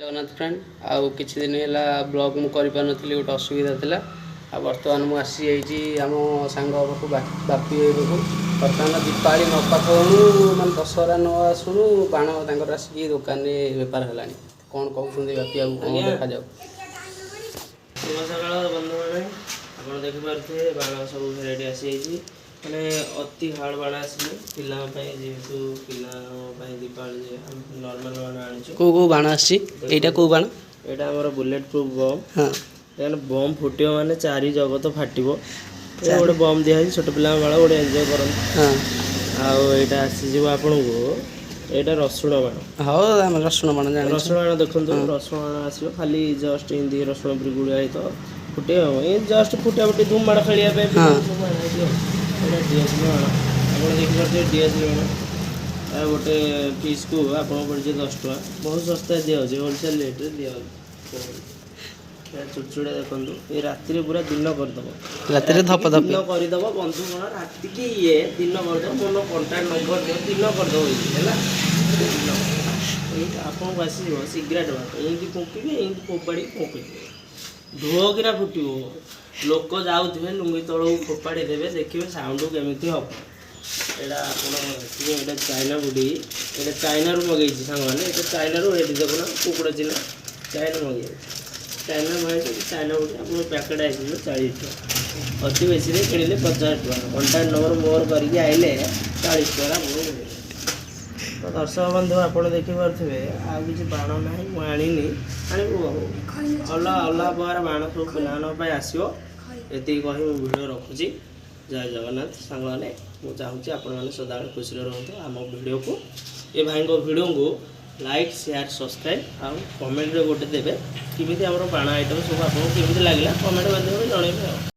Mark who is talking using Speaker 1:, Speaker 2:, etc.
Speaker 1: Jagannath friend आउ किछि दिन है ब्लॉग मु कर पारे गोटे असुविधा था आ बर्तमान मुझे आम सांग बापी बर्तमान दीपावली न पाखु मान दशहरा न आसुणु बाण आसिक दुकान बेपार है कौन कहते बापी आ कौन देखा जाऊ
Speaker 2: शुभ सकाल बंधु मैंने आप देखिपे बाण सब भेराइटी आसी मैंने अति हार्ड बाण आसनी जेहेतु पिला दीपावली नॉर्मल बाण आनी
Speaker 1: कौ कौ बाण आईटा कौ बाण
Speaker 2: यहाँ आम बुलेट प्रूफ बम
Speaker 1: हाँ
Speaker 2: बम फुट माने चारि जगत फाटो गोटे बम दिखाई छोट पिला बाण गोटे एंजय कर आईटा आसीज आपन को यहाँ रसुण बाण
Speaker 1: हाँ रसुण बाण
Speaker 2: रसुण बाण देखो रसुण बाण आस खाली जस्ट इमती रसुण पूरी गुड़ा तो फुटे जस्ट फुटा फुटे धूम बाण खेलिया डीएसएल बाण आप देखिए डीएसएल बाण गोटे पीस को आप पड़े 10 टका बहुत सस्ता दिखे होलसेल रेट चुड़चुड़ा देखो ये राति पूरा दिन करदेव
Speaker 1: राति धप धप
Speaker 2: दिन करदेव बंधु कौन राति की ये दिन करदेव मोर कंटाक्ट नंबर दिव दिन करदेव आपको आसो सिगरेट बात एमती फुंकिबे एमती फोपाड़ी फुंकिबे धुओ फुटो लोक जाऊे लुंगी तौक फोपाड़ी देवे देखिए साउंड केमी हम यहाँ चाइना बुढ़ी ये चाइना मगई सांग मैंने चाइना ये देखना कुकुड़ा चिन्ह चाइना मगे चाइना मगे चाइना बुढ़ी आप पैकेट आस 40 टका अति बेसी किणिले 50 टका कंटाक्ट नंबर मोर करके आइले 40 टका तो दर्शक बंधु आप देखिपे आ कि बाण ना मुझे अलग अलग प्रकार बाण सब पे आसो ये कही मुझे भिडियो रखुची जय जगन्नाथ सांग मैंने मुझे चाहूँगी आपण सदा खुशी रुहतु आम भिडियो को ये भाई भिडियो को लाइक शेयर सब्सक्राइब आउ कमेंट गोटे देवे किमी आम बाण आइटम सब आपको केमी लगे कमेंट माध्यम जनइबे।